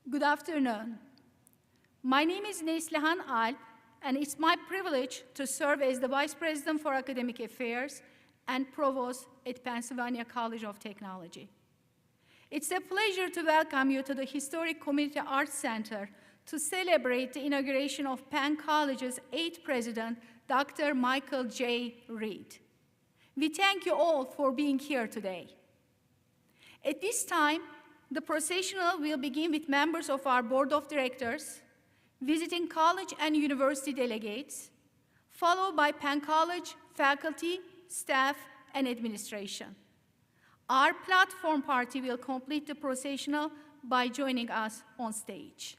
Good afternoon. My name is Neslihan Alp, and it's my privilege to serve as the Vice President for Academic Affairs and Provost at Pennsylvania College of Technology. It's a pleasure to welcome you to the historic Community Arts Center to celebrate the inauguration of Penn College's 8th President, Dr. Michael J. Reed. We thank you all for being here today. At this time, the processional will begin with members of our Board of Directors, visiting college and university delegates, followed by Penn College faculty, staff, and administration. Our platform party will complete the processional by joining us on stage.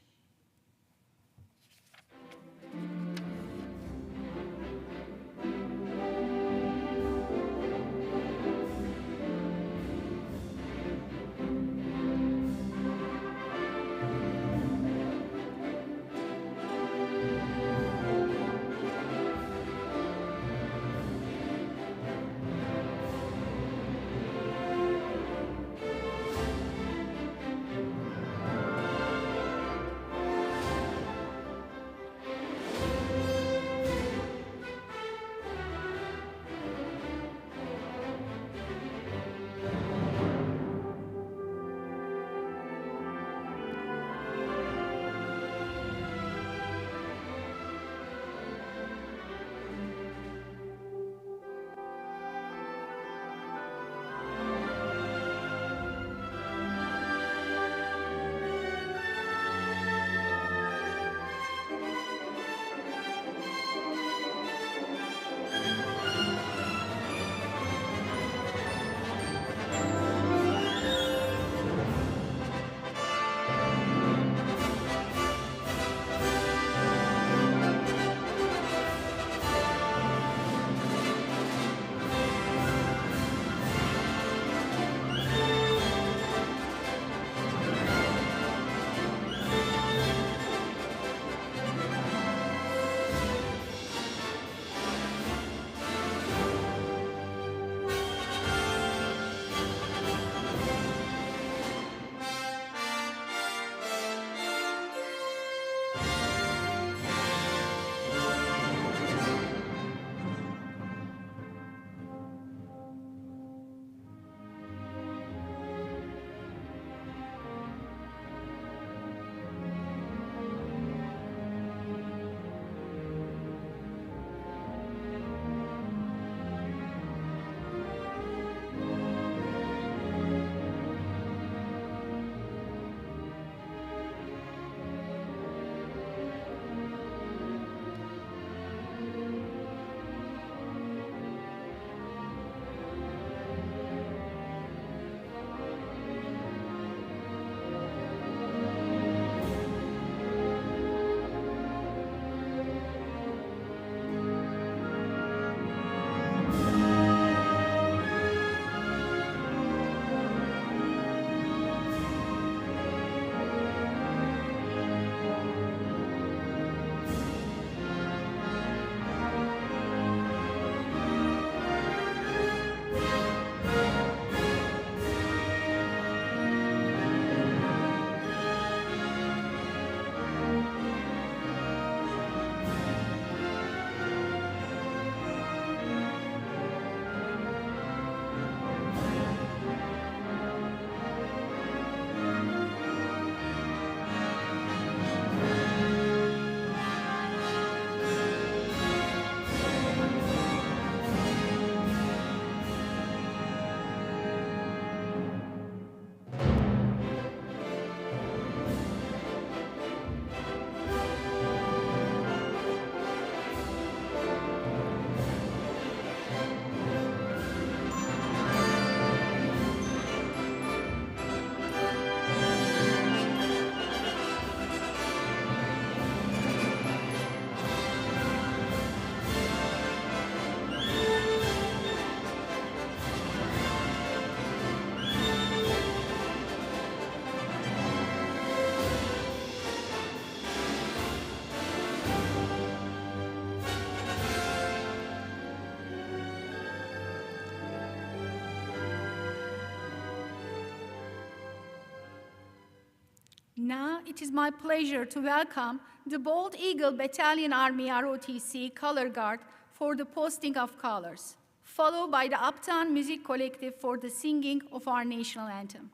Now it is my pleasure to welcome the Bald Eagle Battalion Army ROTC Color Guard for the posting of colors, followed by the Uptown Music Collective for the singing of our national anthem.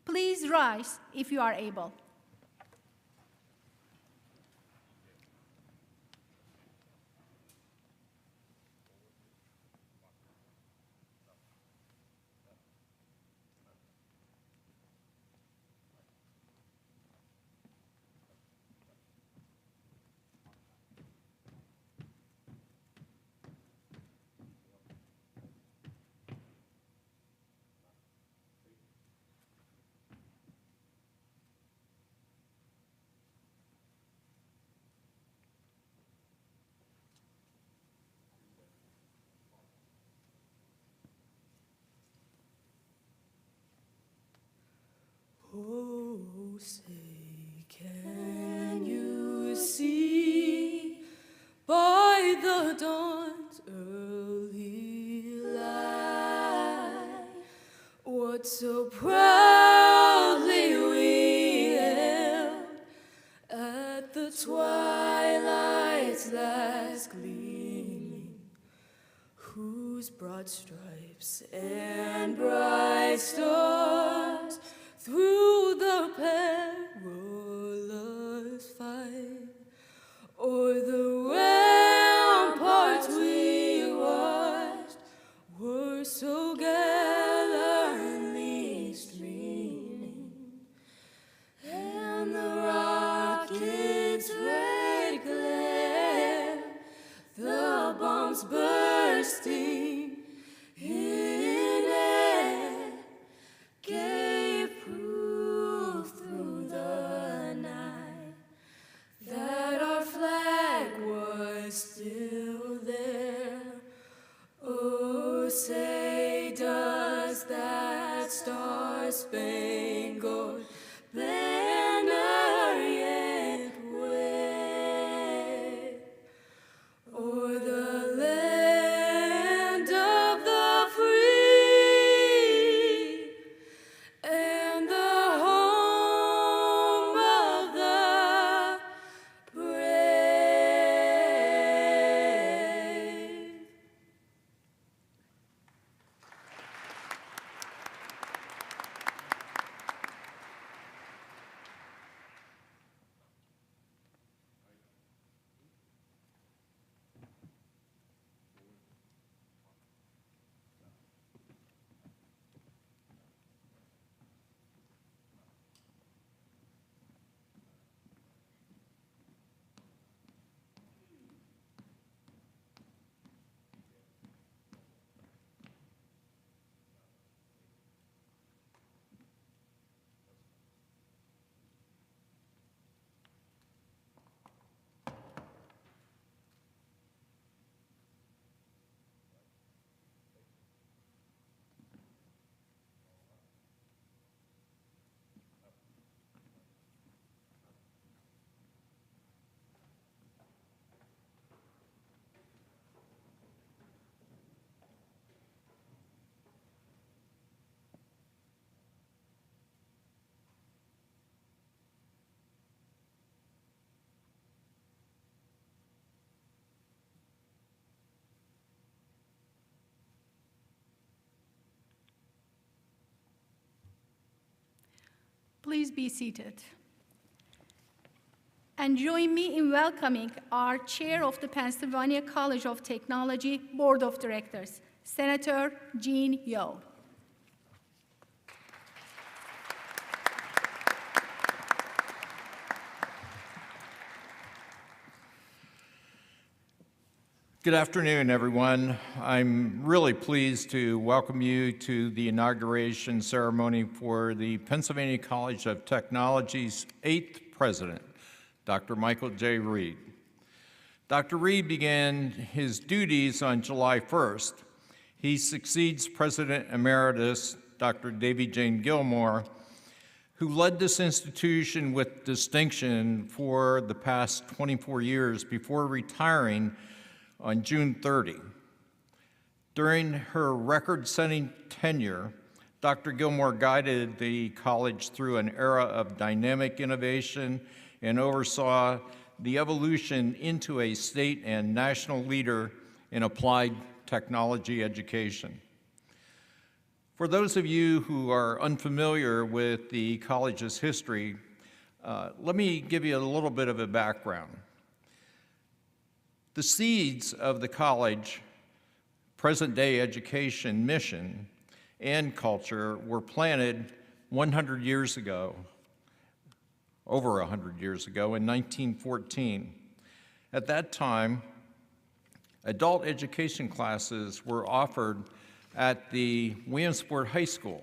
Please rise if you are able. Oh, say, can you see by the dawn's early light what so proudly we hailed at the twilight's last gleaming, whose broad stripes and bright stars through the perilous fight, o'er the ramparts we watched, were so gallantly streaming, and the rocket's red glare, the bombs bursting in air, gave proof through the night that our flag was still there. Oh, say, does that star-spangled banner yet wave o'er the land of the free and the home of the brave? Please be seated. And join me in welcoming our Chair of the Pennsylvania College of Technology Board of Directors, Senator Gene Yohe. Good afternoon, everyone. I'm really pleased to welcome you to the inauguration ceremony for the Pennsylvania College of Technology's 8th president, Dr. Michael J. Reed. Dr. Reed began his duties on July 1st. He succeeds President Emeritus Dr. Davy Jane Gilmore, who led this institution with distinction for the past 24 years before retiring on June 30. During her record-setting tenure, Dr. Gilmore guided the college through an era of dynamic innovation and oversaw the evolution into a state and national leader in applied technology education. For those of you who are unfamiliar with the college's history, let me give you a little bit of a background. The seeds of the college present-day education mission and culture were planted 100 years ago, over 100 years ago, in 1914. At that time, adult education classes were offered at the Williamsport High School.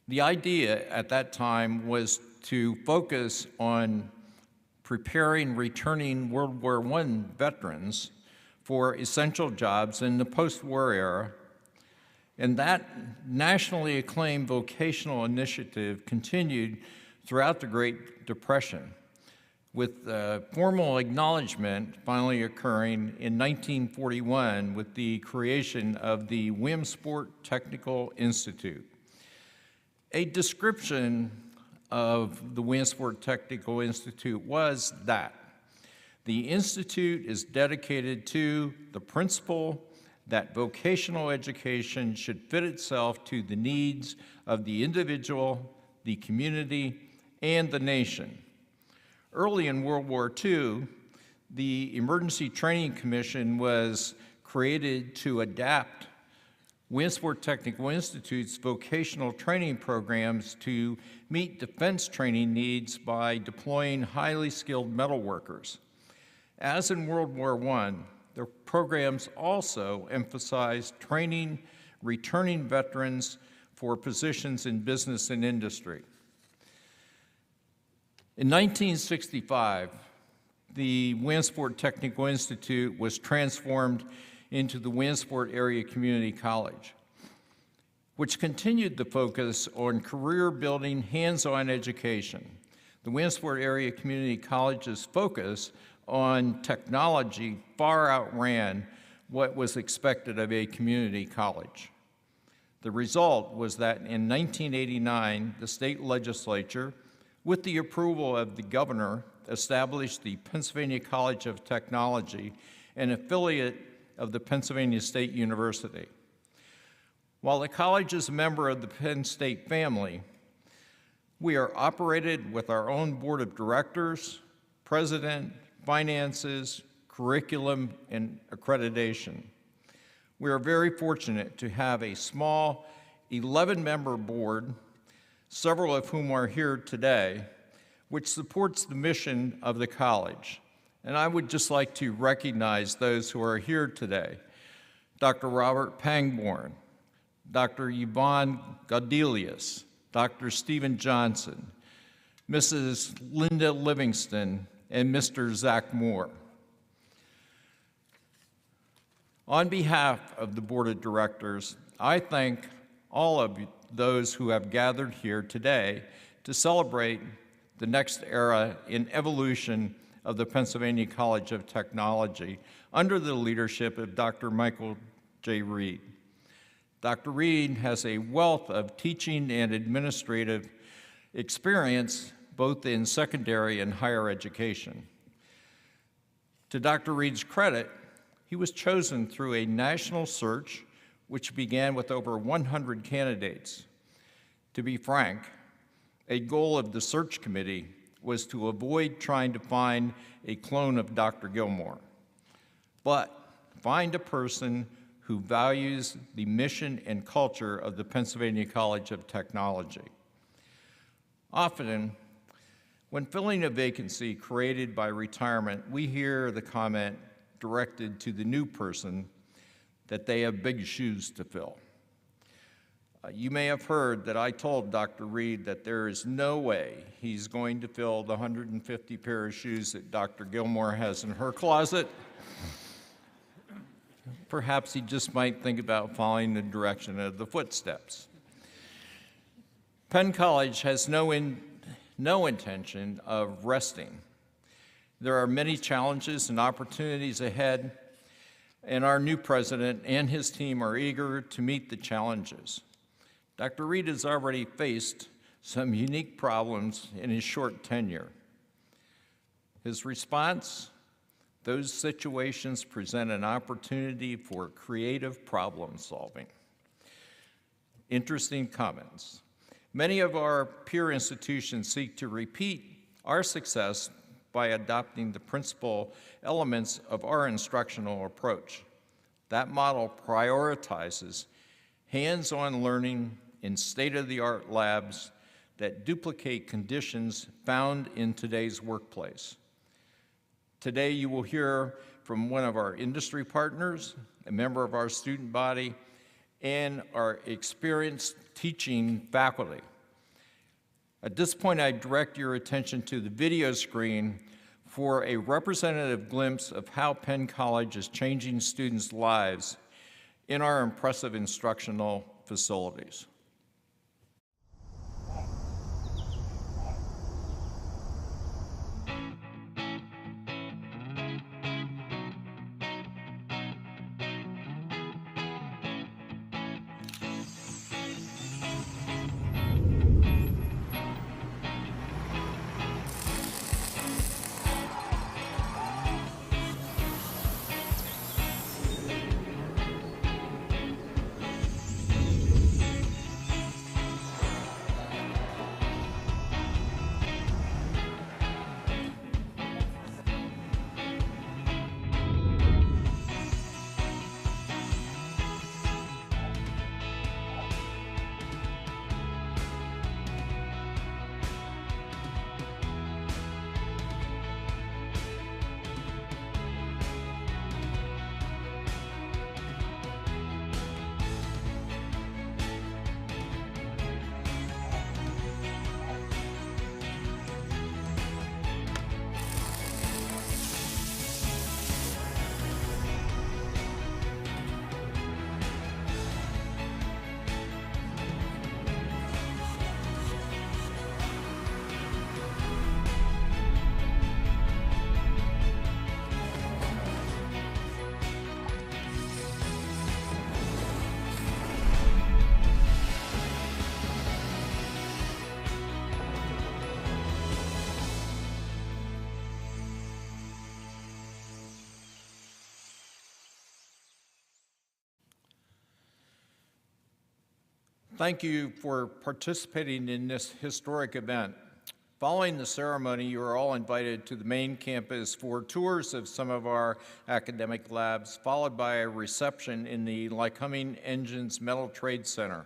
The idea at that time was to focus on preparing returning World War I veterans for essential jobs in the post-war era, and that nationally acclaimed vocational initiative continued throughout the Great Depression, with formal acknowledgement finally occurring in 1941 with the creation of the Williamsport Technical Institute. A description of the Williamsport Technical Institute was that the institute is dedicated to the principle that vocational education should fit itself to the needs of the individual, the community, and the nation. Early in World War II, the Emergency Training Commission was created to adapt Williamsport Technical Institute's vocational training programs to meet defense training needs by deploying highly skilled metal workers. As in World War I, the programs also emphasized training returning veterans for positions in business and industry. In 1965, the Williamsport Technical Institute was transformed into the Williamsport Area Community College, which continued the focus on career-building, hands-on education. The Williamsport Area Community College's focus on technology far outran what was expected of a community college. The result was that in 1989, the state legislature, with the approval of the governor, established the Pennsylvania College of Technology, an affiliate of the Pennsylvania State University. While the college is a member of the Penn State family, we are operated with our own board of directors, president, finances, curriculum, and accreditation. We are very fortunate to have a small 11-member board, several of whom are here today, which supports the mission of the college. And I would just like to recognize those who are here today. Dr. Robert Pangborn, Dr. Yvonne Gaudelius, Dr. Stephen Johnson, Mrs. Linda Livingston, and Mr. Zach Moore. On behalf of the Board of Directors, I thank all of those who have gathered here today to celebrate the next era in evolution of the Pennsylvania College of Technology under the leadership of Dr. Michael J. Reed. Dr. Reed has a wealth of teaching and administrative experience both in secondary and higher education. To Dr. Reed's credit, he was chosen through a national search which began with over 100 candidates. To be frank, a goal of the search committee was to avoid trying to find a clone of Dr. Gilmore, but find a person who values the mission and culture of the Pennsylvania College of Technology. Often, when filling a vacancy created by retirement, we hear the comment directed to the new person that they have big shoes to fill. You may have heard that I told Dr. Reed that there is no way he's going to fill the 150 pair of shoes that Dr. Gilmore has in her closet. Perhaps he just might think about following the direction of the footsteps. Penn College has no intention of resting. There are many challenges and opportunities ahead. and our new president and his team are eager to meet the challenges. Dr. Reed has already faced some unique problems in his short tenure. His response: those situations present an opportunity for creative problem solving. Interesting comments. Many of our peer institutions seek to repeat our success by adopting the principal elements of our instructional approach. That model prioritizes hands-on learning in state-of-the-art labs that duplicate conditions found in today's workplace. Today, you will hear from one of our industry partners, a member of our student body, and our experienced teaching faculty. At this point, I direct your attention to the video screen for a representative glimpse of how Penn College is changing students' lives in our impressive instructional facilities. Thank you for participating in this historic event. Following the ceremony, you are all invited to the main campus for tours of some of our academic labs, followed by a reception in the Lycoming Engines Metal Trade Center.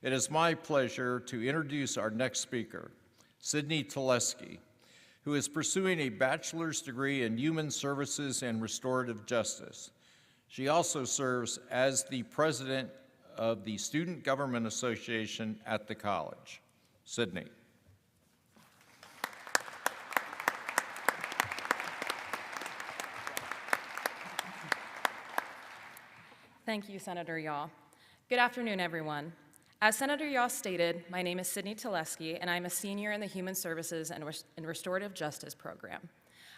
It is my pleasure to introduce our next speaker, Sydney Teleski, who is pursuing a bachelor's degree in Human Services and Restorative Justice. She also serves as the president of the Student Government Association at the college. Sydney. Thank you, Senator Yaw. Good afternoon, everyone. As Senator Yaw stated, my name is Sydney Teleski, and I'm a senior in the Human Services and Restorative Justice program.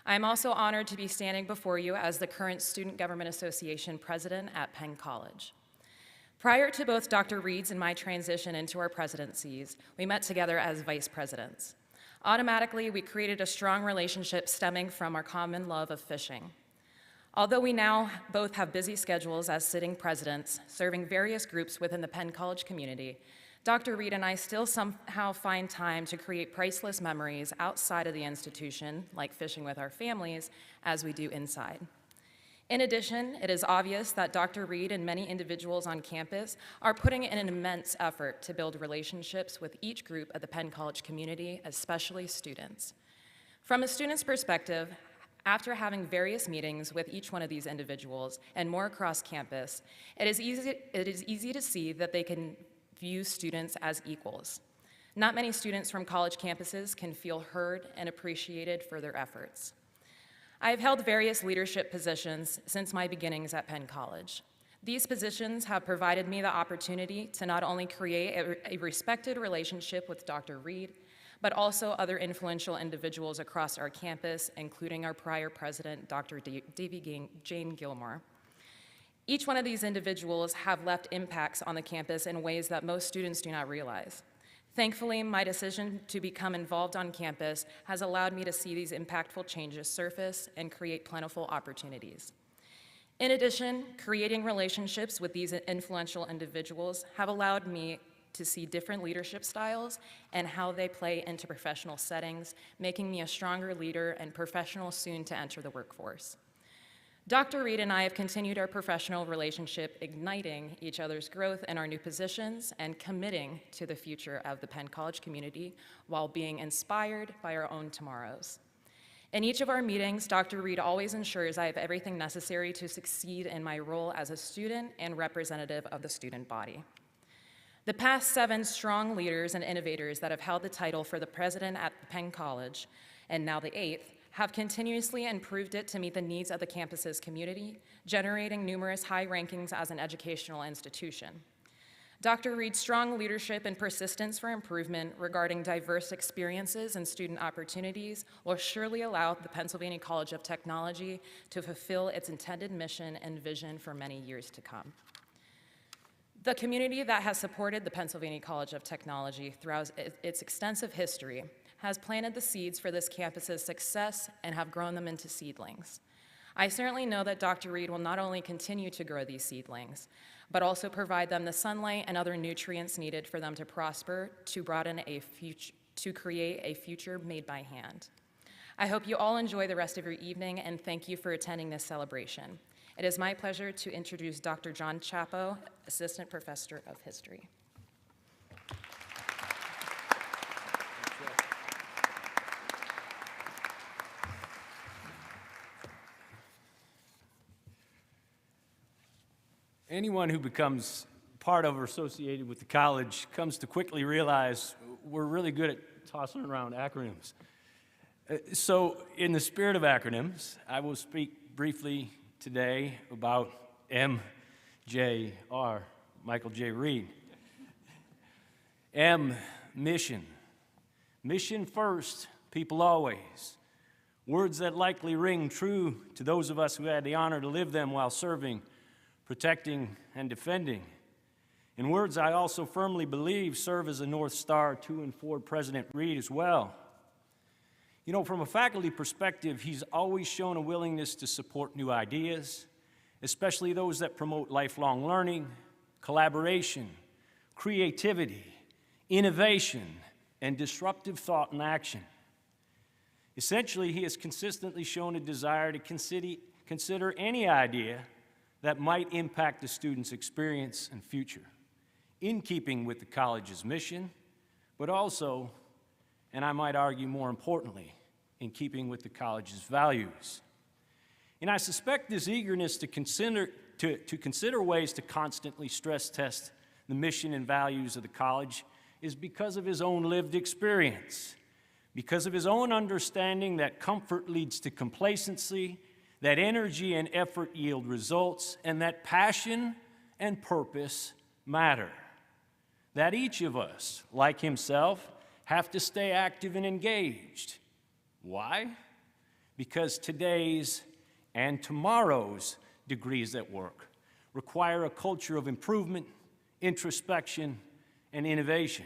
I am also honored to be standing before you as the current Student Government Association president at Penn College. Prior to both Dr. Reed's and my transition into our presidencies, we met together as vice presidents. Automatically, we created a strong relationship stemming from our common love of fishing. Although we now both have busy schedules as sitting presidents, serving various groups within the Penn College community, Dr. Reed and I still somehow find time to create priceless memories outside of the institution, like fishing with our families, as we do inside. In addition, it is obvious that Dr. Reed and many individuals on campus are putting in an immense effort to build relationships with each group of the Penn College community, especially students. From a student's perspective, after having various meetings with each one of these individuals and more across campus, it is easy to see that they can view students as equals. Not many students from college campuses can feel heard and appreciated for their efforts. I have held various leadership positions since my beginnings at Penn College. These positions have provided me the opportunity to not only create a respected relationship with Dr. Reed, but also other influential individuals across our campus, including our prior president, Dr. Davy Jane Gilmore. Each one of these individuals have left impacts on the campus in ways that most students do not realize. Thankfully, my decision to become involved on campus has allowed me to see these impactful changes surface and create plentiful opportunities. In addition, creating relationships with these influential individuals have allowed me to see different leadership styles and how they play into professional settings, making me a stronger leader and professional soon to enter the workforce. Dr. Reed and I have continued our professional relationship, igniting each other's growth in our new positions and committing to the future of the Penn College community while being inspired by our own tomorrows. In each of our meetings, Dr. Reed always ensures I have everything necessary to succeed in my role as a student and representative of the student body. The past 7 strong leaders and innovators that have held the title for the president at Penn College, and now the 8th, have continuously improved it to meet the needs of the campus's community, generating numerous high rankings as an educational institution. Dr. Reed's strong leadership and persistence for improvement regarding diverse experiences and student opportunities will surely allow the Pennsylvania College of Technology to fulfill its intended mission and vision for many years to come. The community that has supported the Pennsylvania College of Technology throughout its extensive history has planted the seeds for this campus's success and have grown them into seedlings. I certainly know that Dr. Reed will not only continue to grow these seedlings, but also provide them the sunlight and other nutrients needed for them to prosper, to create a future made by hand. I hope you all enjoy the rest of your evening, and thank you for attending this celebration. It is my pleasure to introduce Dr. John Chapo, Assistant Professor of History. Anyone who becomes part of or associated with the college comes to quickly realize we're really good at tossing around acronyms. So in the spirit of acronyms, I will speak briefly today about MJR, Michael J. Reed. M, mission. Mission first, people always. Words that likely ring true to those of us who had the honor to live them while serving, protecting, and defending. In words I also firmly believe serve as a North Star to and for President Reed as well. You know, from a faculty perspective, he's always shown a willingness to support new ideas, especially those that promote lifelong learning, collaboration, creativity, innovation, and disruptive thought and action. Essentially, he has consistently shown a desire to consider any idea that might impact the student's experience and future, in keeping with the college's mission, but also, and I might argue more importantly, in keeping with the college's values. And I suspect this eagerness to consider ways to constantly stress test the mission and values of the college is because of his own lived experience, because of his own understanding that comfort leads to complacency, that energy and effort yield results, and that passion and purpose matter. That each of us, like himself, have to stay active and engaged. Why? Because today's and tomorrow's degrees at work require a culture of improvement, introspection, and innovation.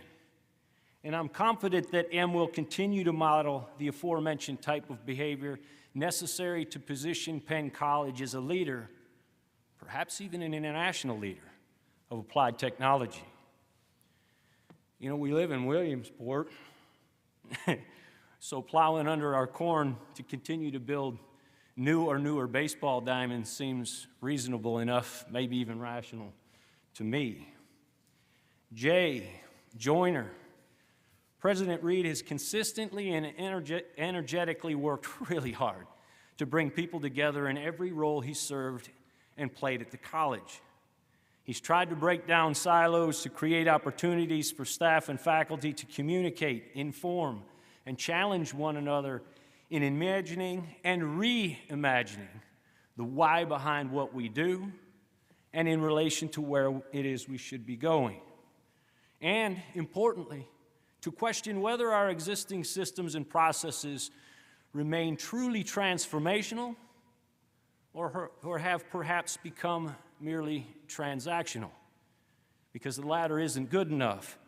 And I'm confident that M will continue to model the aforementioned type of behavior necessary to position Penn College as a leader, perhaps even an international leader, of applied technology. You know, we live in Williamsport, so plowing under our corn to continue to build new or newer baseball diamonds seems reasonable enough, maybe even rational to me. J, joiner. President Reed has consistently and energetically worked really hard to bring people together in every role he served and played at the college. He's tried to break down silos to create opportunities for staff and faculty to communicate, inform, and challenge one another in imagining and reimagining the why behind what we do and in relation to where it is we should be going. And importantly, to question whether our existing systems and processes remain truly transformational or have perhaps become merely transactional, because the latter isn't good enough,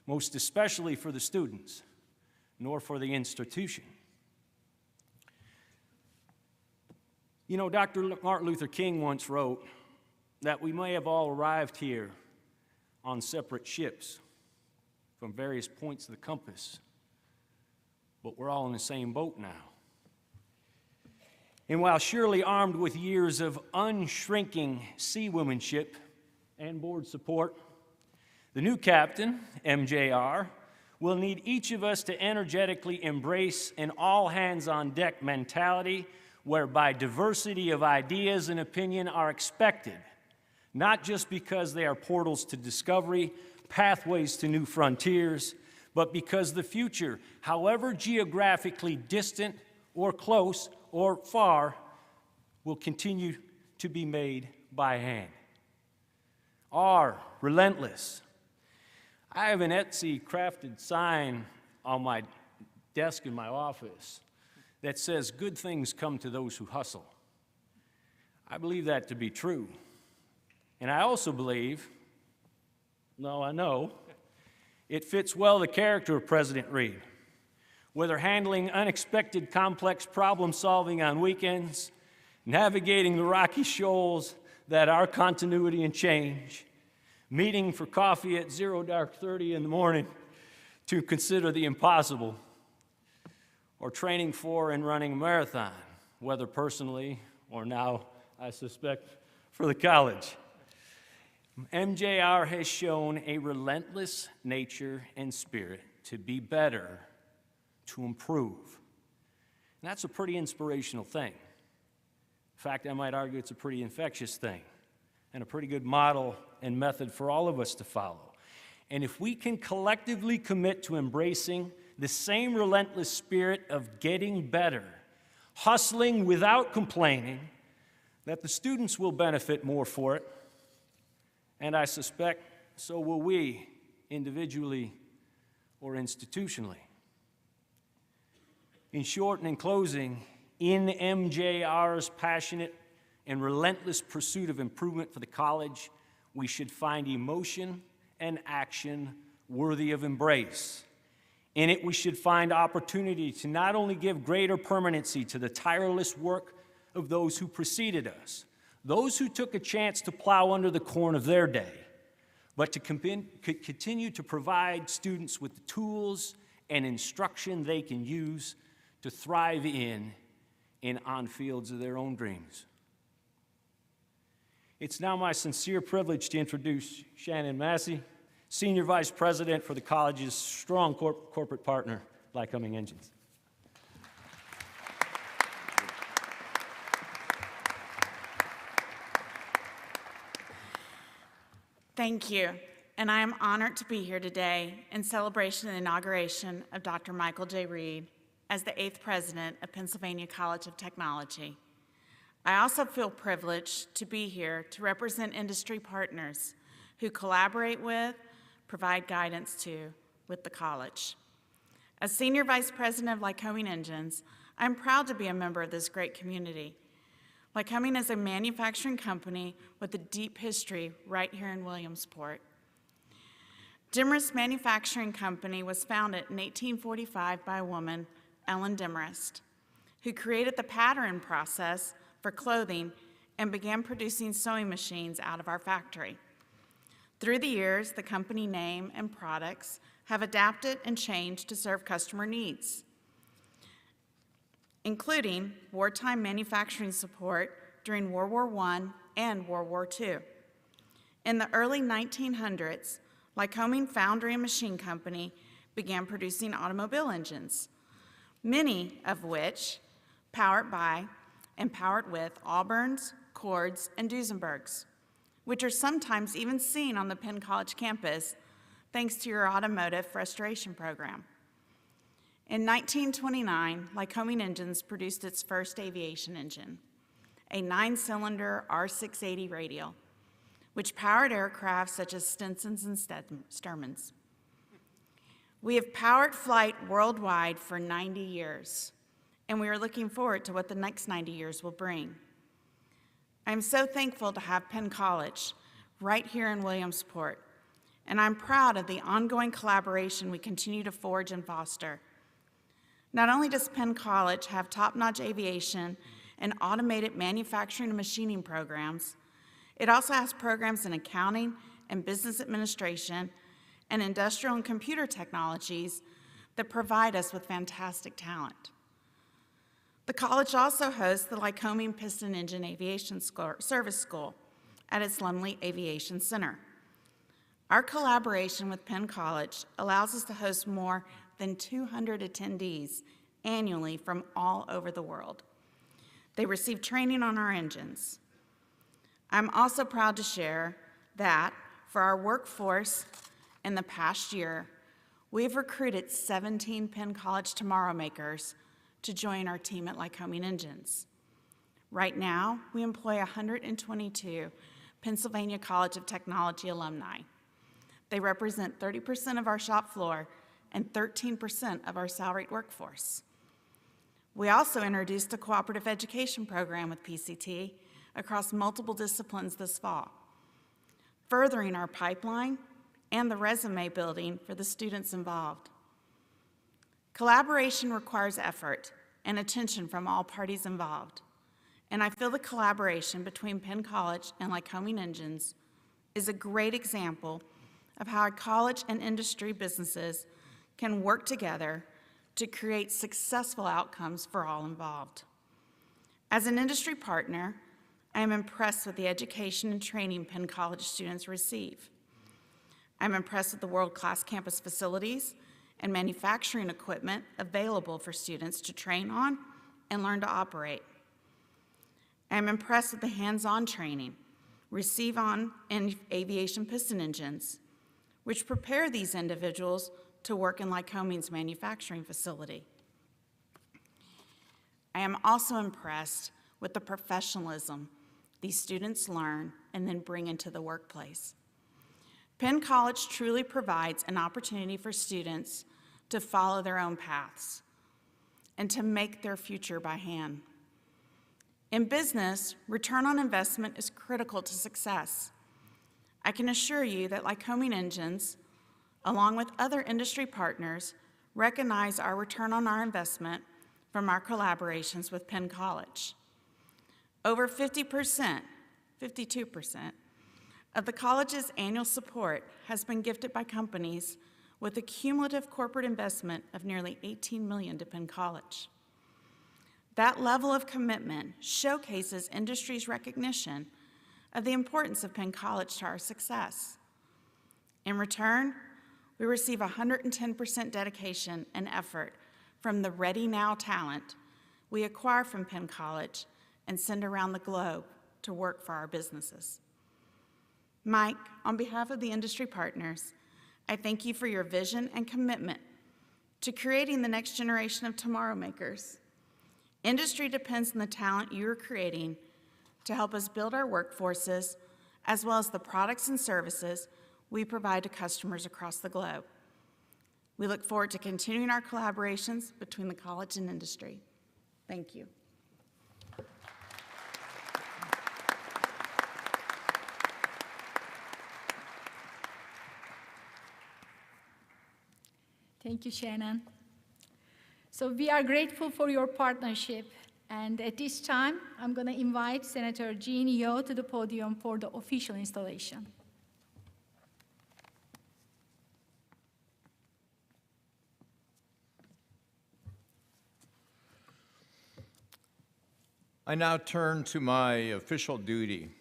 most especially for the students, nor for the institution. You know, Dr. Martin Luther King once wrote that we may have all arrived here on separate ships from various points of the compass, but we're all in the same boat now. And while surely armed with years of unshrinking seawomanship and board support, the new captain, MJR, will need each of us to energetically embrace an all-hands-on-deck mentality whereby diversity of ideas and opinion are expected, not just because they are portals to discovery, pathways to new frontiers, but because the future, however geographically distant or close or far, will continue to be made by hand. R, relentless. I have an Etsy crafted sign on my desk in my office that says, "Good things come to those who hustle." I believe that to be true. And I also believe, I know, it fits well the character of President Reed. Whether handling unexpected complex problem solving on weekends, navigating the rocky shoals that are continuity and change, meeting for coffee at 0:30 in the morning to consider the impossible, or training for and running a marathon, whether personally or now, I suspect, for the college. MJR has shown a relentless nature and spirit to be better, to improve. And that's a pretty inspirational thing. In fact, I might argue it's a pretty infectious thing and a pretty good model and method for all of us to follow. And if we can collectively commit to embracing the same relentless spirit of getting better, hustling without complaining, that the students will benefit more for it, and I suspect so will we, individually or institutionally. In short and in closing, in MJR's passionate and relentless pursuit of improvement for the college, we should find emotion and action worthy of embrace. In it, we should find opportunity to not only give greater permanency to the tireless work of those who preceded us, those who took a chance to plow under the corn of their day, but to continue to provide students with the tools and instruction they can use to thrive in and on fields of their own dreams. It's now my sincere privilege to introduce Shannon Massey, Senior Vice President for the college's strong corporate partner, Lycoming Engines. Thank you, and I am honored to be here today in celebration of the inauguration of Dr. Michael J. Reed as the 8th President of Pennsylvania College of Technology. I also feel privileged to be here to represent industry partners who collaborate with, provide guidance to, with the college. As Senior Vice President of Lycoming Engines, I'm proud to be a member of this great community. Lycoming is a manufacturing company with a deep history right here in Williamsport. Demarest Manufacturing Company was founded in 1845 by a woman, Ellen Demarest, who created the pattern process for clothing and began producing sewing machines out of our factory. Through the years, the company name and products have adapted and changed to serve customer needs, including wartime manufacturing support during World War I and World War II. In the early 1900s, Lycoming Foundry and Machine Company began producing automobile engines, many of which powered by and powered with Auburns, Cords, and Duesenbergs, which are sometimes even seen on the Penn College campus thanks to your automotive restoration program. In 1929, Lycoming Engines produced its first aviation engine, a 9-cylinder R680 radial, which powered aircraft such as Stinsons and Sturmans. We have powered flight worldwide for 90 years, and we are looking forward to what the next 90 years will bring. I'm so thankful to have Penn College right here in Williamsport, and I'm proud of the ongoing collaboration we continue to forge and foster. Not only does Penn College have top-notch aviation and automated manufacturing and machining programs, it also has programs in accounting and business administration and industrial and computer technologies that provide us with fantastic talent. The college also hosts the Lycoming Piston Engine Aviation Service School at its Lumley Aviation Center. Our collaboration with Penn College allows us to host more than 200 attendees annually from all over the world. They receive training on our engines. I'm also proud to share that for our workforce in the past year, we've recruited 17 Penn College Tomorrow Makers to join our team at Lycoming Engines. Right now, we employ 122 Pennsylvania College of Technology alumni. They represent 30% of our shop floor and 13% of our salaried workforce. We also introduced a cooperative education program with PCT across multiple disciplines this fall, furthering our pipeline and the resume building for the students involved. Collaboration requires effort and attention from all parties involved, and I feel the collaboration between Penn College and Lycoming Engines is a great example of how our college and industry businesses can work together to create successful outcomes for all involved. As an industry partner, I am impressed with the education and training Penn College students receive. I'm impressed with the world-class campus facilities and manufacturing equipment available for students to train on and learn to operate. I'm impressed with the hands-on training received on aviation piston engines, which prepare these individuals to work in Lycoming's manufacturing facility. I am also impressed with the professionalism these students learn and then bring into the workplace. Penn College truly provides an opportunity for students to follow their own paths and to make their future by hand. In business, return on investment is critical to success. I can assure you that Lycoming Engines, along with other industry partners, recognize our return on our investment from our collaborations with Penn College. Over 52% of the college's annual support has been gifted by companies with a cumulative corporate investment of nearly $18 million to Penn College. That level of commitment showcases industry's recognition of the importance of Penn College to our success. In return, we receive 110% dedication and effort from the Ready Now talent we acquire from Penn College and send around the globe to work for our businesses. Mike, on behalf of the industry partners, I thank you for your vision and commitment to creating the next generation of tomorrow makers. Industry depends on the talent you are creating to help us build our workforces, as well as the products and services we provide to customers across the globe. We look forward to continuing our collaborations between the college and industry. Thank you. Thank you, Shannon. So we are grateful for your partnership. And at this time, I'm going to invite Senator Jean Yeo to the podium for the official installation. I now turn to my official duty,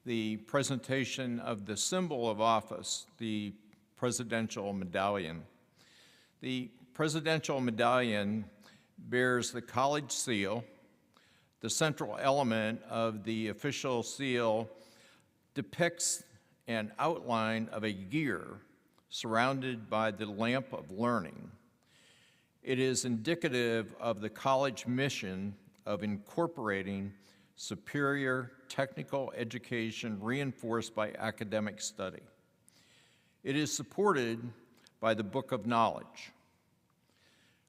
the presentation of the symbol of office, the Presidential Medallion. The Presidential Medallion bears the college seal. The central element of the official seal depicts an outline of a gear surrounded by the lamp of learning. It is indicative of the college mission of incorporating superior technical education reinforced by academic study. It is supported by the Book of Knowledge,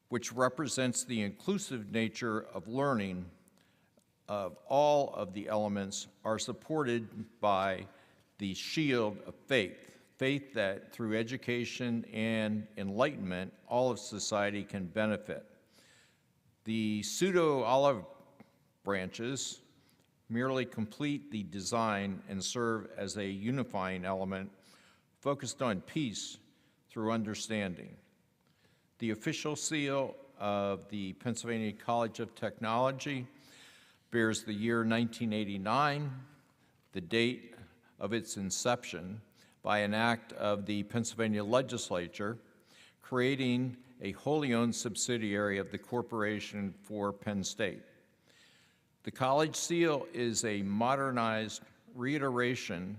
which represents the inclusive nature of learning of all of the elements are supported by the shield of faith, faith that through education and enlightenment, all of society can benefit. The pseudo-olive branches merely complete the design and serve as a unifying element focused on peace through understanding. The official seal of the Pennsylvania College of Technology bears the year 1989, the date of its inception, by an act of the Pennsylvania legislature, creating a wholly owned subsidiary of the Corporation for Penn State. The college seal is a modernized reiteration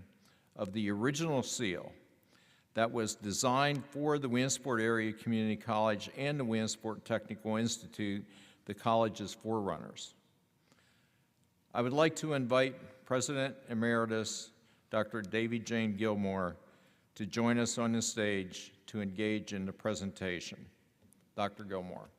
of the original seal that was designed for the Williamsport Area Community College and the Williamsport Technical Institute, the college's forerunners. I would like to invite President Emeritus Dr. Davy Jane Gilmore to join us on the stage to engage in the presentation. Dr. Gilmore.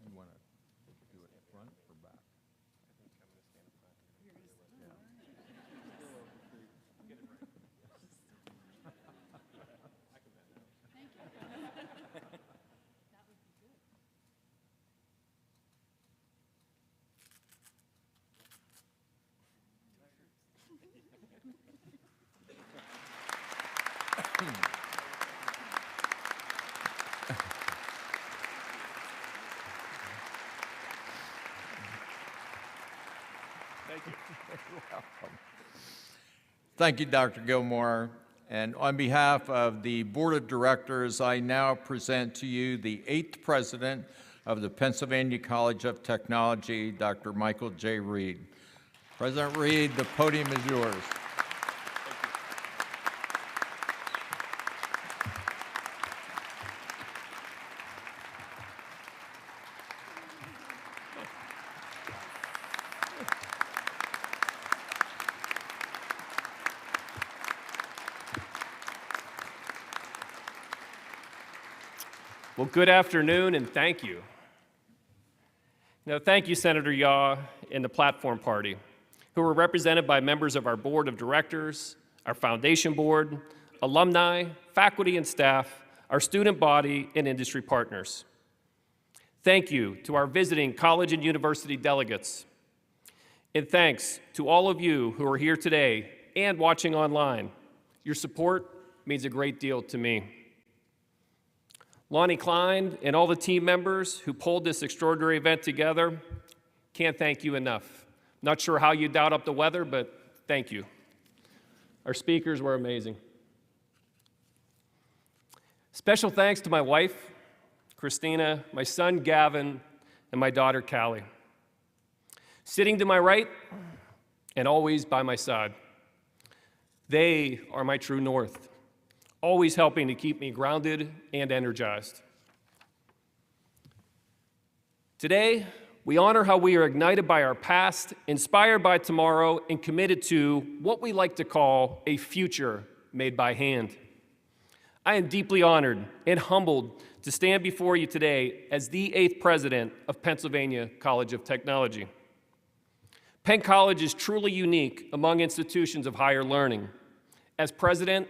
You want to do it front or back? Thank you. You're welcome. Thank you, Dr. Gilmore. And on behalf of the Board of Directors, I now present to you the 8th President of the Pennsylvania College of Technology, Dr. Michael J. Reed. President Reed, the podium is yours. Well, good afternoon, and thank you. Thank you, Senator Yaw and the Platform Party, who are represented by members of our Board of Directors, our Foundation Board, alumni, faculty and staff, our student body, and industry partners. Thank you to our visiting college and university delegates. And thanks to all of you who are here today and watching online. Your support means a great deal to me. Lonnie Klein and all the team members who pulled this extraordinary event together, can't thank you enough. Not sure how you dialed up the weather, but thank you. Our speakers were amazing. Special thanks to my wife, Christina, my son, Gavin, and my daughter, Callie. Sitting to my right and always by my side. They are my true north, always helping to keep me grounded and energized. Today, we honor how we are ignited by our past, inspired by tomorrow, and committed to what we like to call a future made by hand. I am deeply honored and humbled to stand before you today as the 8th President of Pennsylvania College of Technology. Penn College is truly unique among institutions of higher learning. As president,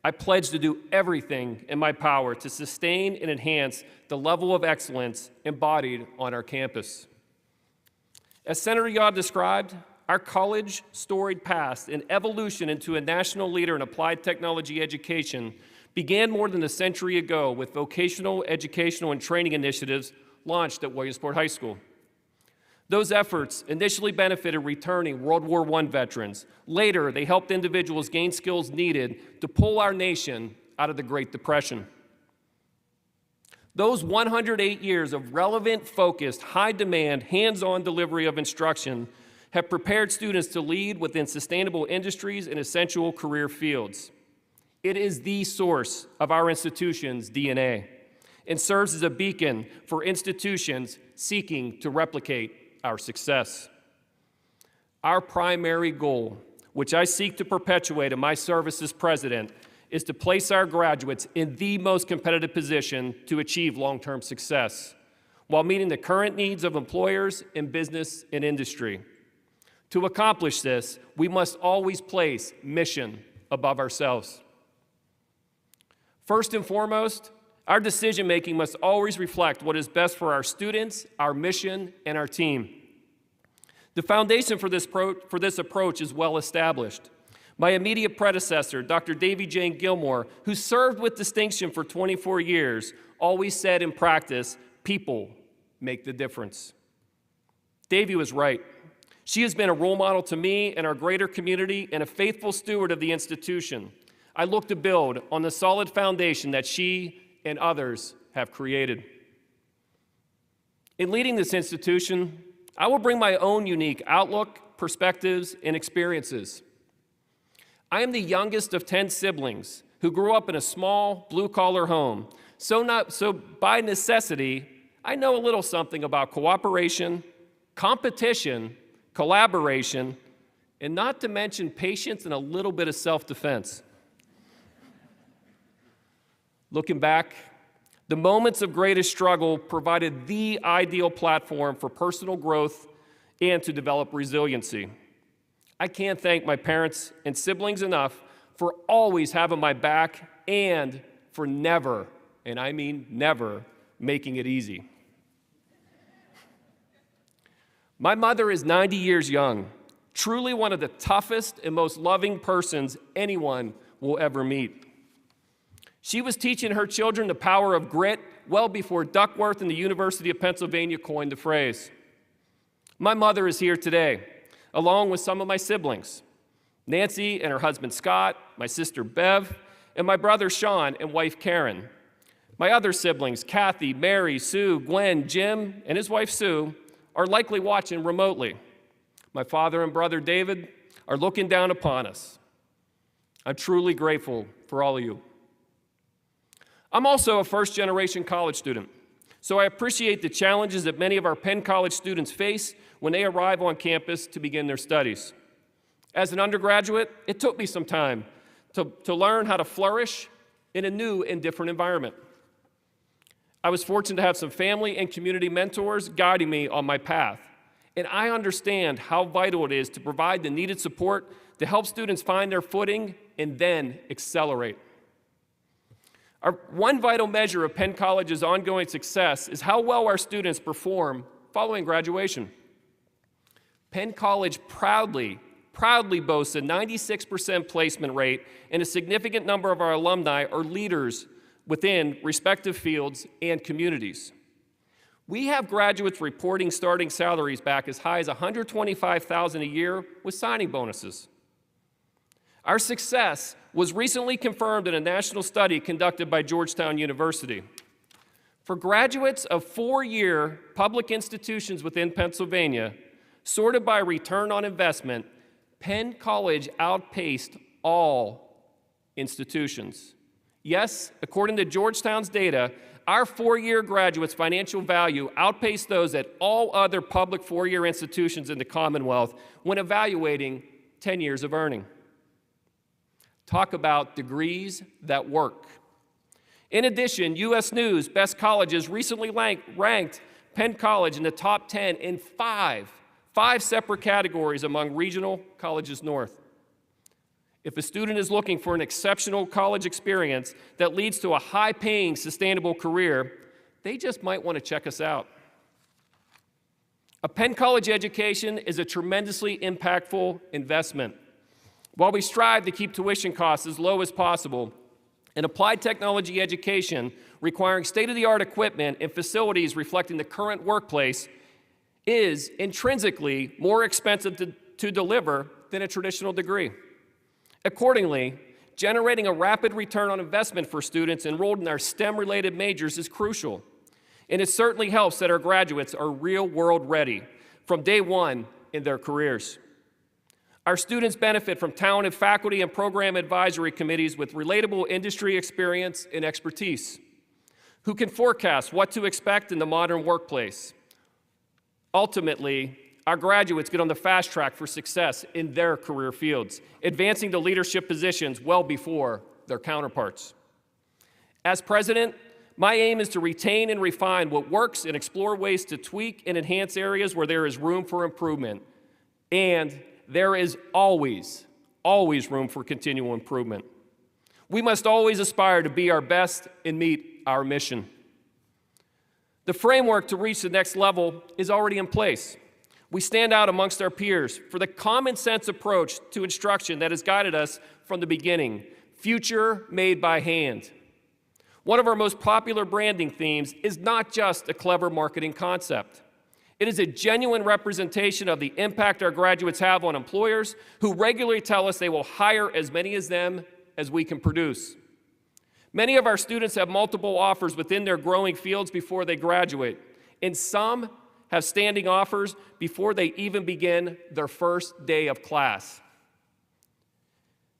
I pledge to do everything in my power to sustain and enhance the level of excellence embodied on our campus. As Senator Yaw described, our college storied past and evolution into a national leader in applied technology education began more than a century ago with vocational, educational, and training initiatives launched at Williamsport High School. Those efforts initially benefited returning World War I veterans. Later, they helped individuals gain skills needed to pull our nation out of the Great Depression. Those 108 years of relevant, focused, high-demand, hands-on delivery of instruction have prepared students to lead within sustainable industries and essential career fields. It is the source of our institution's DNA. and serves as a beacon for institutions seeking to replicate our success. Our primary goal, which I seek to perpetuate in my service as president, is to place our graduates in the most competitive position to achieve long-term success, while meeting the current needs of employers in business and industry. To accomplish this, we must always place mission above ourselves. First and foremost, our decision-making must always reflect what is best for our students, our mission, and our team. The foundation for this approach is well established. My immediate predecessor, Dr. Davy Jane Gilmore, who served with distinction for 24 years, always said in practice, people make the difference. Davy was right. She has been a role model to me and our greater community and a faithful steward of the institution. I look to build on the solid foundation that she and others have created. In leading this institution, I will bring my own unique outlook, perspectives, and experiences. I am the youngest of 10 siblings who grew up in a small, blue-collar home. So by necessity, I know a little something about cooperation, competition, collaboration, and not to mention patience and a little bit of self-defense. Looking back, the moments of greatest struggle provided the ideal platform for personal growth and to develop resiliency. I can't thank my parents and siblings enough for always having my back and for never, and I mean never, making it easy. My mother is 90 years young, truly one of the toughest and most loving persons anyone will ever meet. She was teaching her children the power of grit well before Duckworth and the University of Pennsylvania coined the phrase. My mother is here today, along with some of my siblings, Nancy and her husband Scott, my sister Bev, and my brother Sean and wife Karen. My other siblings, Kathy, Mary, Sue, Gwen, Jim, and his wife Sue, are likely watching remotely. My father and brother David are looking down upon us. I'm truly grateful for all of you. I'm also a first-generation college student, so I appreciate the challenges that many of our Penn College students face when they arrive on campus to begin their studies. As an undergraduate, it took me some time to learn how to flourish in a new and different environment. I was fortunate to have some family and community mentors guiding me on my path, and I understand how vital it is to provide the needed support to help students find their footing and then accelerate. One vital measure of Penn College's ongoing success is how well our students perform following graduation. Penn College proudly boasts a 96% placement rate, and a significant number of our alumni are leaders within respective fields and communities. We have graduates reporting starting salaries back as high as $125,000 a year with signing bonuses. Our success was recently confirmed in a national study conducted by Georgetown University. For graduates of four-year public institutions within Pennsylvania, sorted by return on investment, Penn College outpaced all institutions. Yes, according to Georgetown's data, our four-year graduates' financial value outpaced those at all other public four-year institutions in the Commonwealth when evaluating 10 years of earning. Talk about degrees that work. In addition, U.S. News Best Colleges recently ranked Penn College in the top 10 in five separate categories among regional colleges north. If a student is looking for an exceptional college experience that leads to a high-paying, sustainable career, they just might want to check us out. A Penn College education is a tremendously impactful investment. While we strive to keep tuition costs as low as possible, an applied technology education requiring state-of-the-art equipment and facilities reflecting the current workplace is intrinsically more expensive to deliver than a traditional degree. Accordingly, generating a rapid return on investment for students enrolled in our STEM-related majors is crucial, and it certainly helps that our graduates are real-world ready from day one in their careers. Our students benefit from talented faculty and program advisory committees with relatable industry experience and expertise. who can forecast what to expect in the modern workplace. Ultimately, our graduates get on the fast track for success in their career fields, advancing to leadership positions well before their counterparts. As president, my aim is to retain and refine what works and explore ways to tweak and enhance areas where there is room for improvement. And there is always room for continual improvement. We must always aspire to be our best and meet our mission. The framework to reach the next level is already in place. We stand out amongst our peers for the common sense approach to instruction that has guided us from the beginning, future made by hand. One of our most popular branding themes is not just a clever marketing concept. It is a genuine representation of the impact our graduates have on employers who regularly tell us they will hire as many of them as we can produce. Many of our students have multiple offers within their growing fields before they graduate, and some have standing offers before they even begin their first day of class.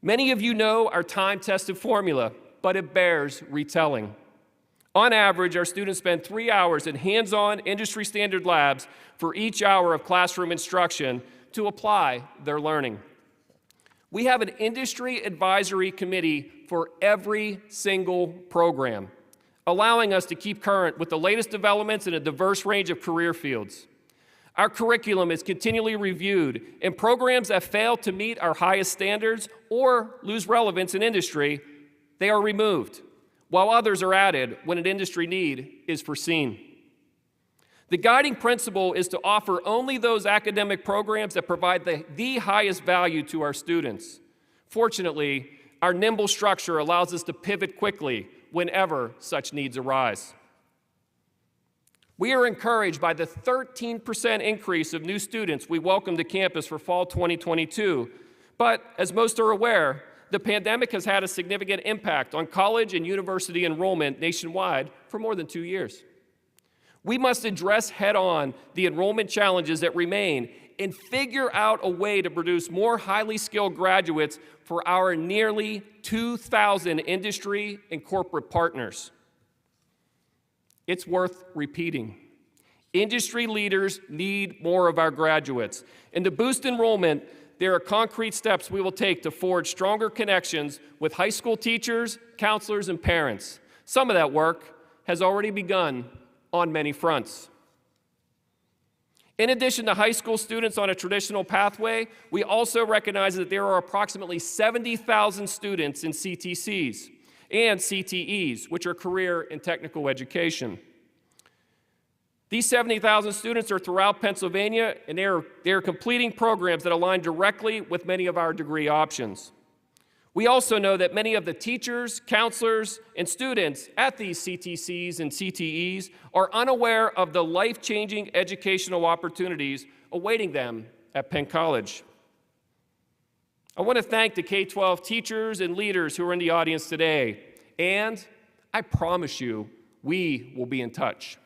Many of you know our time-tested formula, but it bears retelling. On average, our students spend 3 hours in hands-on industry-standard labs for each hour of classroom instruction to apply their learning. We have an industry advisory committee for every single program, allowing us to keep current with the latest developments in a diverse range of career fields. Our curriculum is continually reviewed, and programs that fail to meet our highest standards or lose relevance in industry, they are removed, while others are added when an industry need is foreseen. The guiding principle is to offer only those academic programs that provide the highest value to our students. Fortunately, our nimble structure allows us to pivot quickly whenever such needs arise. We are encouraged by the 13% increase of new students we welcomed to campus for fall 2022, but as most are aware, the pandemic has had a significant impact on college and university enrollment nationwide for more than 2 years. We must address head-on the enrollment challenges that remain and figure out a way to produce more highly skilled graduates for our nearly 2,000 industry and corporate partners. It's worth repeating. Industry leaders need more of our graduates, and to boost enrollment, there are concrete steps we will take to forge stronger connections with high school teachers, counselors, and parents. Some of that work has already begun on many fronts. In addition to high school students on a traditional pathway, we also recognize that there are approximately 70,000 students in CTCs and CTEs, which are career and technical education. These 70,000 students are throughout Pennsylvania, and they are completing programs that align directly with many of our degree options. We also know that many of the teachers, counselors, and students at these CTCs and CTEs are unaware of the life-changing educational opportunities awaiting them at Penn College. I want to thank the K-12 teachers and leaders who are in the audience today, and I promise you, we will be in touch.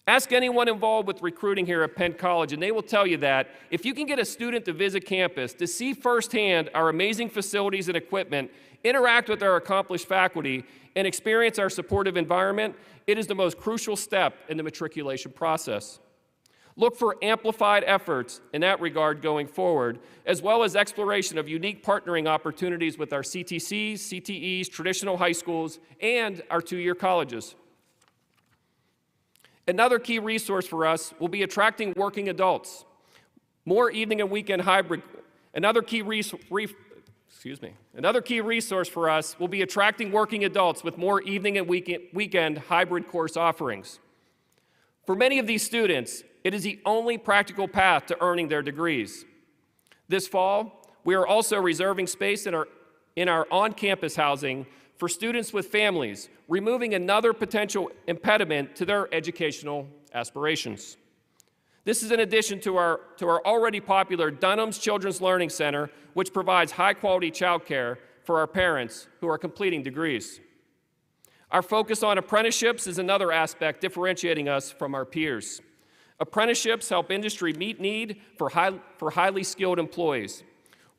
Ask anyone involved with recruiting here at Penn College, and they will tell you that if you can get a student to visit campus, to see firsthand our amazing facilities and equipment, interact with our accomplished faculty, and experience our supportive environment, it is the most crucial step in the matriculation process. Look for amplified efforts in that regard going forward, as well as exploration of unique partnering opportunities with our CTCs, CTEs, traditional high schools, and our two-year colleges. Another key resource for us will be attracting working adults. More evening and weekend hybrid. Another key resource for us will be attracting working adults with more evening and weekend hybrid course offerings. For many of these students, it is the only practical path to earning their degrees. This fall, we are also reserving space in our on-campus housing for students with families, removing another potential impediment to their educational aspirations. This is in addition to our already popular Dunham's Children's Learning Center, which provides high-quality childcare for our parents who are completing degrees. Our focus on apprenticeships is another aspect differentiating us from our peers. Apprenticeships help industry meet need for highly skilled employees.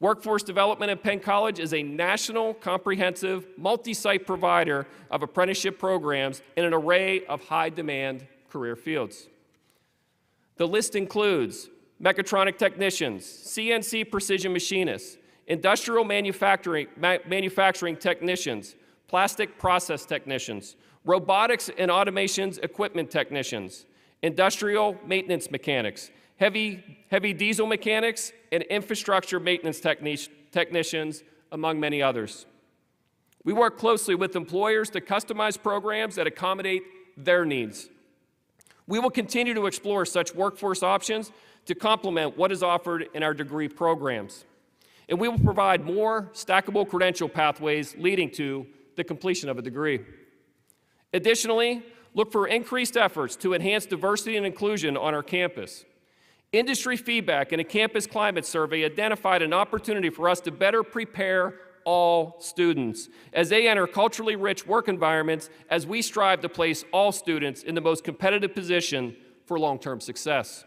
Workforce Development at Penn College is a national, comprehensive, multi-site provider of apprenticeship programs in an array of high-demand career fields. The list includes mechatronic technicians, CNC precision machinists, industrial manufacturing technicians, plastic process technicians, robotics and automations equipment technicians, industrial maintenance mechanics, heavy diesel mechanics, and infrastructure maintenance technicians, among many others. We work closely with employers to customize programs that accommodate their needs. We will continue to explore such workforce options to complement what is offered in our degree programs. And we will provide more stackable credential pathways leading to the completion of a degree. Additionally, look for increased efforts to enhance diversity and inclusion on our campus. Industry feedback and a campus climate survey identified an opportunity for us to better prepare all students as they enter culturally rich work environments, as we strive to place all students in the most competitive position for long-term success.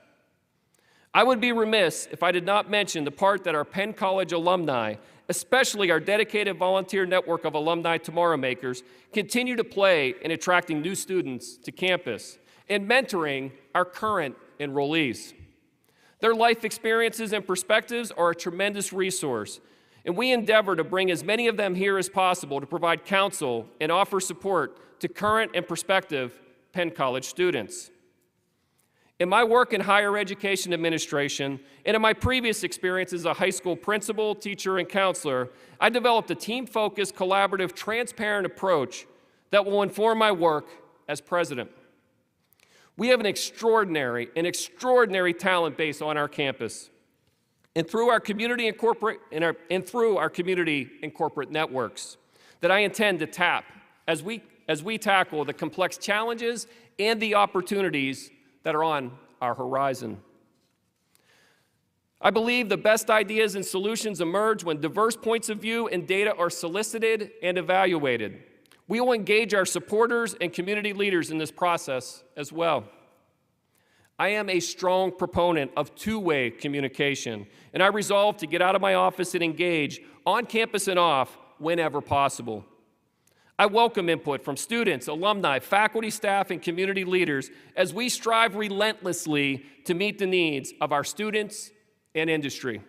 I would be remiss if I did not mention the part that our Penn College alumni, especially our dedicated volunteer network of alumni tomorrow makers, continue to play in attracting new students to campus and mentoring our current enrollees. Their life experiences and perspectives are a tremendous resource, and we endeavor to bring as many of them here as possible to provide counsel and offer support to current and prospective Penn College students. In my work in higher education administration and in my previous experience as a high school principal, teacher, and counselor, I developed a team-focused, collaborative, transparent approach that will inform my work as president. We have an extraordinary talent base on our campus, and through our community and corporate networks that I intend to tap as we tackle the complex challenges and the opportunities that are on our horizon. I believe the best ideas and solutions emerge when diverse points of view and data are solicited and evaluated. We will engage our supporters and community leaders in this process as well. I am a strong proponent of two-way communication, and I resolve to get out of my office and engage on campus and off whenever possible. I welcome input from students, alumni, faculty, staff, and community leaders as we strive relentlessly to meet the needs of our students and industry.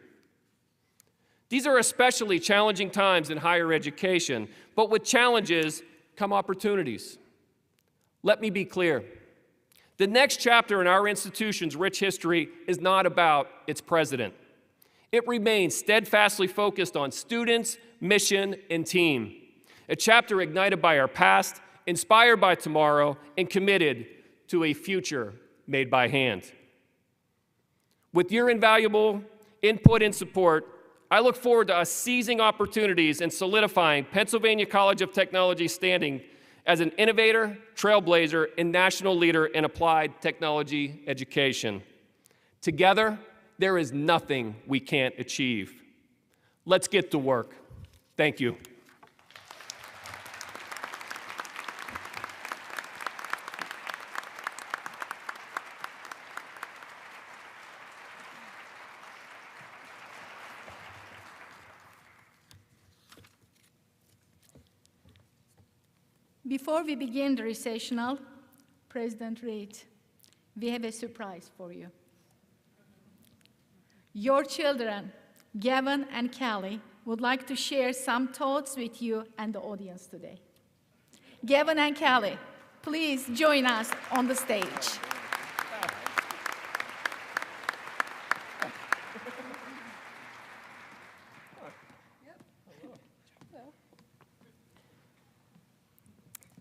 These are especially challenging times in higher education, but with challenges come opportunities. Let me be clear. The next chapter in our institution's rich history is not about its president. It remains steadfastly focused on students, mission, and team. A chapter ignited by our past, inspired by tomorrow, and committed to a future made by hand. With your invaluable input and support, I look forward to us seizing opportunities and solidifying Pennsylvania College of Technology's standing as an innovator, trailblazer, and national leader in applied technology education. Together, there is nothing we can't achieve. Let's get to work. Thank you. Before we begin the recessional, President Reed, we have a surprise for you. Your children, Gavin and Callie, would like to share some thoughts with you and the audience today. Gavin and Callie, please join us on the stage.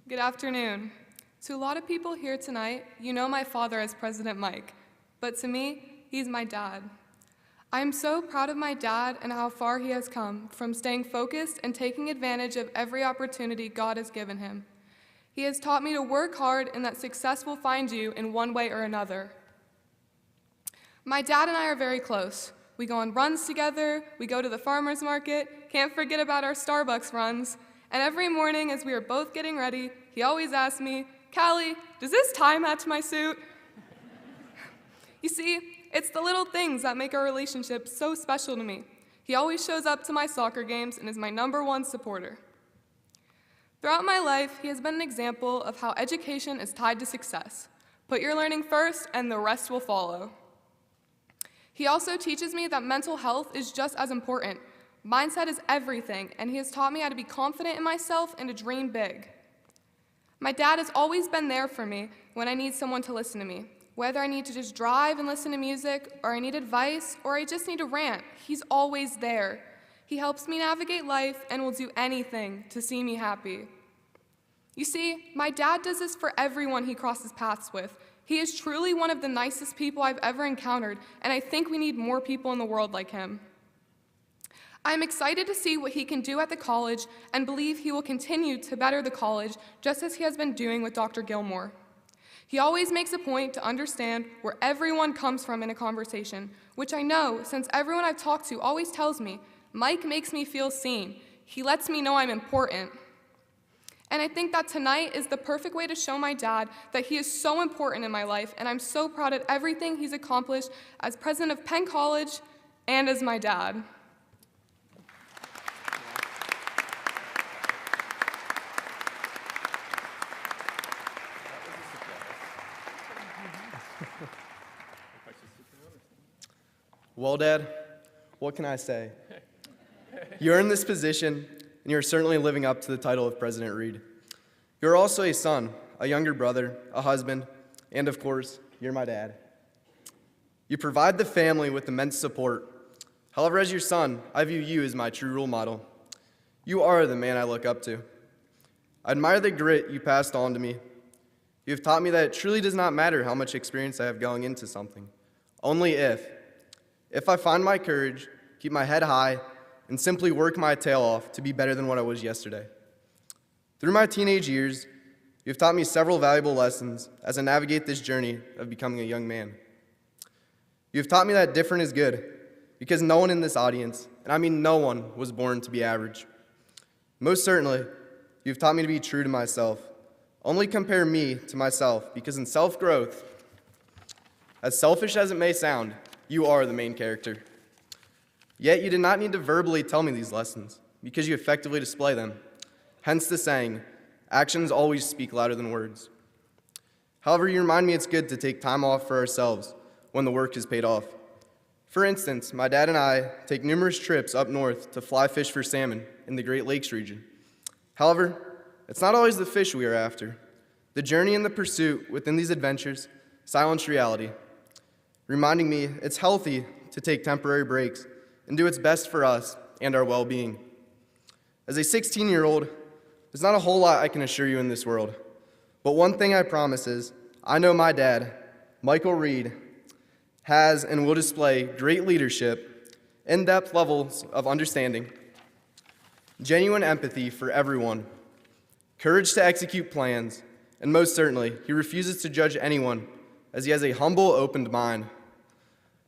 Good afternoon. To a lot of people here tonight, you know my father as President Mike, but to me, he's my dad. I am so proud of my dad and how far he has come from staying focused and taking advantage of every opportunity God has given him. He has taught me to work hard and that success will find you in one way or another. My dad and I are very close. We go on runs together, we go to the farmer's market, can't forget about our Starbucks runs, and every morning as we are both getting ready, he always asks me, "Callie, does this tie match my suit?" You see, it's the little things that make our relationship so special to me. He always shows up to my soccer games and is my #1 supporter. Throughout my life, he has been an example of how education is tied to success. Put your learning first, and the rest will follow. He also teaches me that mental health is just as important. Mindset is everything, and he has taught me how to be confident in myself and to dream big. My dad has always been there for me when I need someone to listen to me. Whether I need to just drive and listen to music, or I need advice, or I just need to rant, he's always there. He helps me navigate life and will do anything to see me happy. You see, my dad does this for everyone he crosses paths with. He is truly one of the nicest people I've ever encountered, and I think we need more people in the world like him. I'm excited to see what he can do at the college and believe he will continue to better the college just as he has been doing with Dr. Gilmore. He always makes a point to understand where everyone comes from in a conversation, which I know, since everyone I've talked to always tells me, Mike makes me feel seen. He lets me know I'm important. And I think that tonight is the perfect way to show my dad that he is so important in my life, and I'm so proud of everything he's accomplished as president of Penn College and as my dad. Well, Dad, what can I say? You're in this position, and you're certainly living up to the title of President Reed. You're also a son, a younger brother, a husband, and of course, you're my dad. You provide the family with immense support. However, as your son, I view you as my true role model. You are the man I look up to. I admire the grit you passed on to me. You have taught me that it truly does not matter how much experience I have going into something, only if I find my courage, keep my head high, and simply work my tail off to be better than what I was yesterday. Through my teenage years, you've taught me several valuable lessons as I navigate this journey of becoming a young man. You've taught me that different is good, because no one in this audience, and I mean no one, was born to be average. Most certainly, you've taught me to be true to myself. Only compare me to myself, because in self-growth, as selfish as it may sound, you are the main character. Yet you did not need to verbally tell me these lessons, because you effectively display them. Hence the saying, actions always speak louder than words. However, you remind me it's good to take time off for ourselves when the work is paid off. For instance, my dad and I take numerous trips up north to fly fish for salmon in the Great Lakes region. However, it's not always the fish we are after. The journey and the pursuit within these adventures silence reality, reminding me it's healthy to take temporary breaks and do what's best for us and our well-being. As a 16-year-old, there's not a whole lot I can assure you in this world, but one thing I promise is I know my dad, Michael Reed, has and will display great leadership, in-depth levels of understanding, genuine empathy for everyone, courage to execute plans, and most certainly, he refuses to judge anyone as he has a humble, open mind.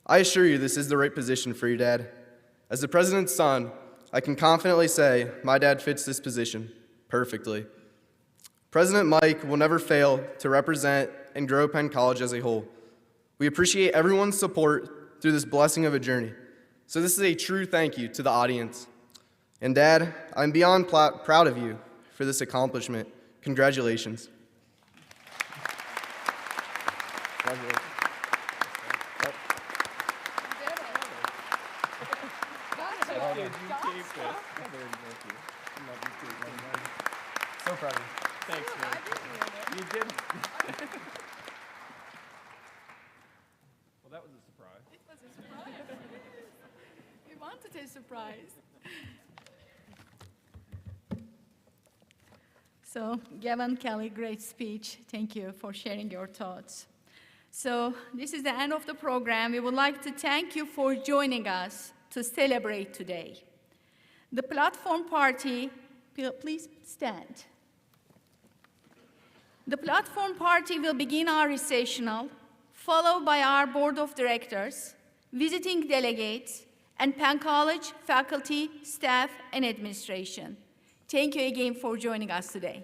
I assure you this is the right position for you, Dad. As the president's son, I can confidently say my dad fits this position perfectly. President Mike will never fail to represent and grow Penn College as a whole. We appreciate everyone's support through this blessing of a journey. So this is a true thank you to the audience. And Dad, I'm beyond proud of you for this accomplishment. Congratulations. So proud of you. Thanks, man. You did. Well, that was a surprise. It was a surprise. We wanted a surprise. So, Gavin Kelly, great speech. Thank you for sharing your thoughts. So, this is the end of the program. We would like to thank you for joining us to celebrate today. The platform party, please stand. The platform party will begin our recessional, followed by our board of directors, visiting delegates, and Penn College faculty, staff, and administration. Thank you again for joining us today.